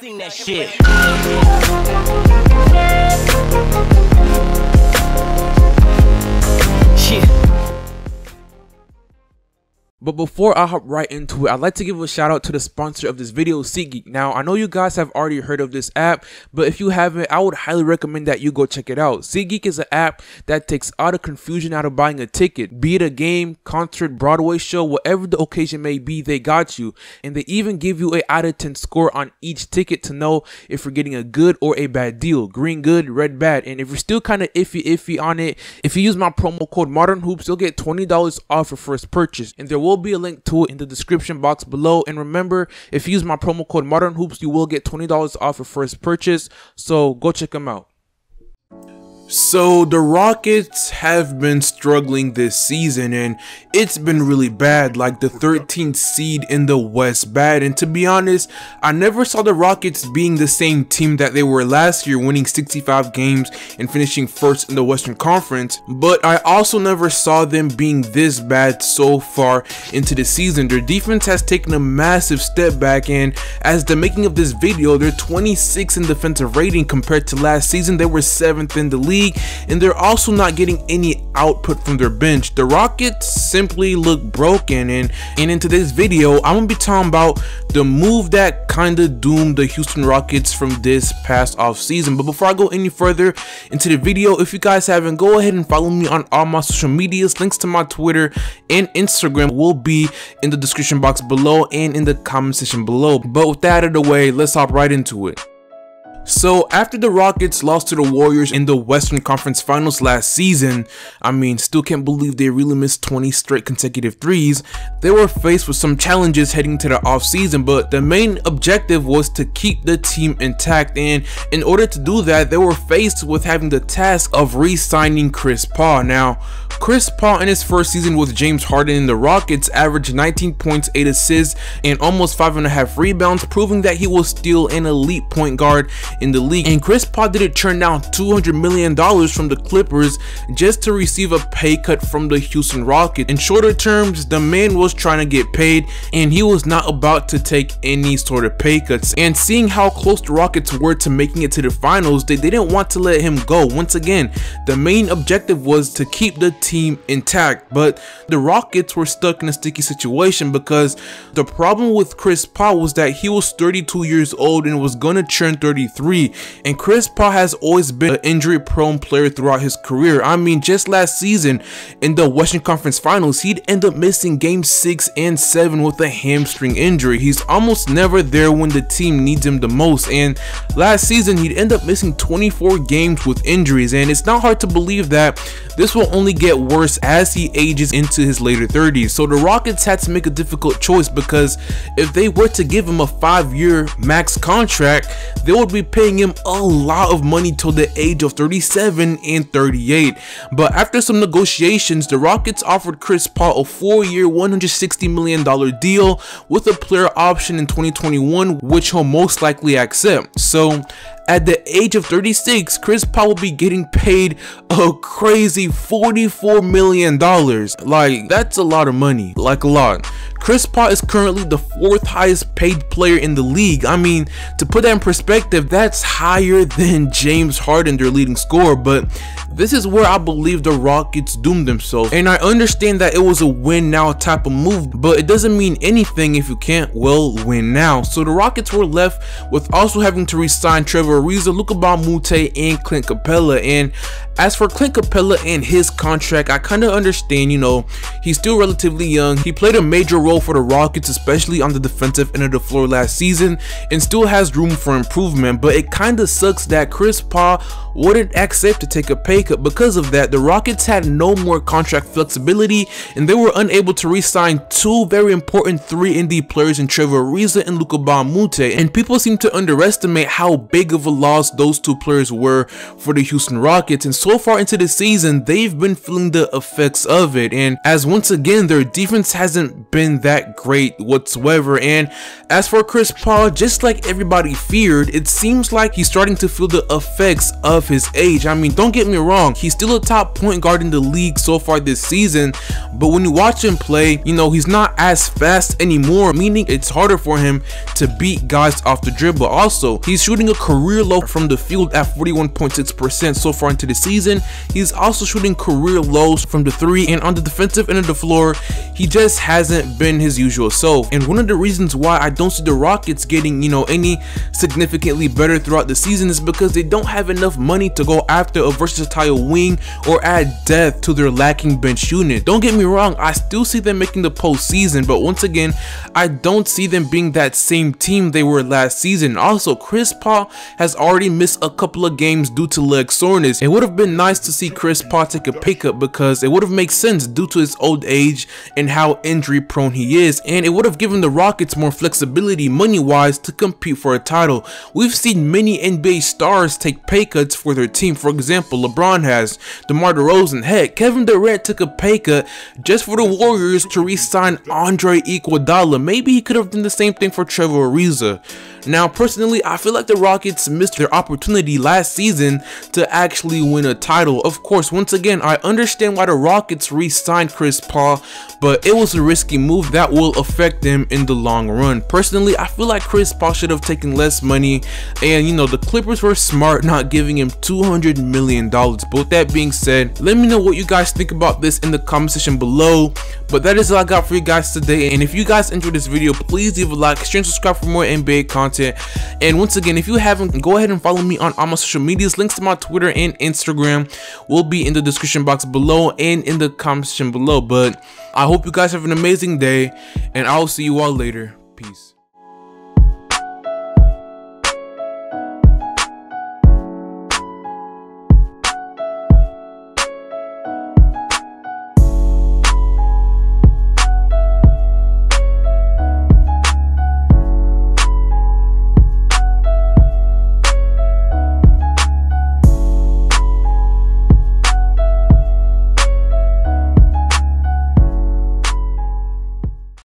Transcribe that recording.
Sing that shit. But before I hop right into it, I'd like to give a shout out to the sponsor of this video, SeatGeek. Now, I know you guys have already heard of this app, but if you haven't, I would highly recommend that you go check it out. SeatGeek is an app that takes all the confusion out of buying a ticket. Be it a game, concert, Broadway show, whatever the occasion may be, they got you. And they even give you a out of 10 score on each ticket to know if you're getting a good or a bad deal. Green good, red bad. And if you're still kind of iffy on it, if you use my promo code ModernHoops, you'll get $20 off your first purchase. And there will be a link to it in the description box below. And remember, if you use my promo code ModernHoops, you will get $20 off your first purchase. So go check them out. So the Rockets have been struggling this season, and it's been really bad, like the 13th seed in the West bad. And to be honest, I never saw the Rockets being the same team that they were last year, winning 65 games and finishing first in the Western Conference. But I also never saw them being this bad so far into the season. Their defense has taken a massive step back, and as the making of this video, they're 26 in defensive rating compared to last season. They were 7th in the league. And they're also not getting any output from their bench. The Rockets simply look broken, and in today's video, I'm gonna be talking about the move that kind of doomed the Houston Rockets from this past off season. But before I go any further into the video, if you guys haven't, go ahead and follow me on all my social medias. Links to my Twitter and Instagram will be in the description box below and in the comment section below. But with that out of the way, let's hop right into it. So after the Rockets lost to the Warriors in the Western Conference Finals last season, I mean, still can't believe they really missed 20 straight consecutive threes. They were faced with some challenges heading to the offseason, but the main objective was to keep the team intact, and in order to do that, they were faced with having the task of re-signing Chris Paul. Now, Chris Paul in his first season with James Harden in the Rockets averaged 19 points, 8 assists, and almost 5.5 rebounds, proving that he was still an elite point guard in the league. And Chris Paul didn't turn down $200 million from the Clippers just to receive a pay cut from the Houston Rockets. In shorter terms, the man was trying to get paid, and he was not about to take any sort of pay cuts. And seeing how close the Rockets were to making it to the finals, they didn't want to let him go. Once again, the main objective was to keep the team intact, but the Rockets were stuck in a sticky situation because the problem with Chris Paul was that he was 32 years old and was gonna turn 33, and Chris Paul has always been an injury prone player throughout his career. I mean, just last season in the Western Conference Finals, he'd end up missing games 6 and 7 with a hamstring injury. He's almost never there when the team needs him the most, and last season he'd end up missing 24 games with injuries. And it's not hard to believe that this will only get worse as he ages into his later 30s. So the Rockets had to make a difficult choice, because if they were to give him a 5-year max contract, they would be paying him a lot of money till the age of 37 and 38. But after some negotiations, the Rockets offered Chris Paul a 4-year, $160 million deal with a player option in 2021, which he'll most likely accept. So at the age of 36, Chris Paul will be getting paid a crazy $44 million. Like, that's a lot of money, like a lot. Chris Paul is currently the 4th highest paid player in the league. I mean, to put that in perspective, that's higher than James Harden, their leading scorer. But this is where I believe the Rockets doomed themselves. And I understand that it was a win now type of move, but it doesn't mean anything if you can't, well, win now. So the Rockets were left with also having to re-sign Trevor Ariza, Luka Bonmute, and Clint Capella. And as for Clint Capella and his contract, I kind of understand, you know, he's still relatively young. He played a major role for the Rockets, especially on the defensive end of the floor last season, and still has room for improvement. But it kind of sucks that Chris Paul wouldn't accept to take a pay cut. Because of that, the Rockets had no more contract flexibility, and they were unable to re-sign 2 very important 3-and-D players in Trevor Ariza and Luka Bonmute. And people seem to underestimate how big of a loss those 2 players were for the Houston Rockets. And so far into the season, they've been feeling the effects of it. And as once again, their defense hasn't been that great whatsoever. And as for Chris Paul, just like everybody feared, it seems like he's starting to feel the effects of his age. I mean, don't get me wrong, he's still a top point guard in the league so far this season, but when you watch him play, you know, he's not as fast anymore, meaning it's harder for him to beat guys off the dribble. Also, he's shooting a career low from the field at 41.6% so far into the season. He's also shooting career lows from the three, and on the defensive end of the floor, he just hasn't been his usual self. And one of the reasons why I don't see the Rockets getting, you know, any significantly better throughout the season is because they don't have enough money to go after a versatile wing or add depth to their lacking bench unit. Don't get me wrong, I still see them making the postseason, but once again, I don't see them being that same team they were last season. Also, Chris Paul has already missed a couple of games due to leg soreness. It would have been nice to see Chris Paul take a pay cut because it would have made sense due to his old age and how injury prone he is, and it would have given the Rockets more flexibility money wise to compete for a title. We've seen many NBA stars take pay cuts for their team. For example, LeBron has, DeMar DeRozan, heck, Kevin Durant took a pay cut just for the Warriors to re-sign Andre Iguodala. Maybe he could have done the same thing for Trevor Ariza. Now, personally, I feel like the Rockets missed their opportunity last season to actually win a title. Of course, once again, I understand why the Rockets re-signed Chris Paul, but it was a risky move that will affect them in the long run. Personally, I feel like Chris Paul should have taken less money, and you know, the Clippers were smart not giving him $200 million. But with that being said, let me know what you guys think about this in the comment section below. But that is all I got for you guys today, and if you guys enjoyed this video, please leave a like, share, and subscribe for more NBA content. And once again, if you haven't, go ahead and follow me on all my social medias. Links to my Twitter and Instagram will be in the description box below and in the comment section below. But I hope you guys have an amazing day, and I'll see you all later. Peace.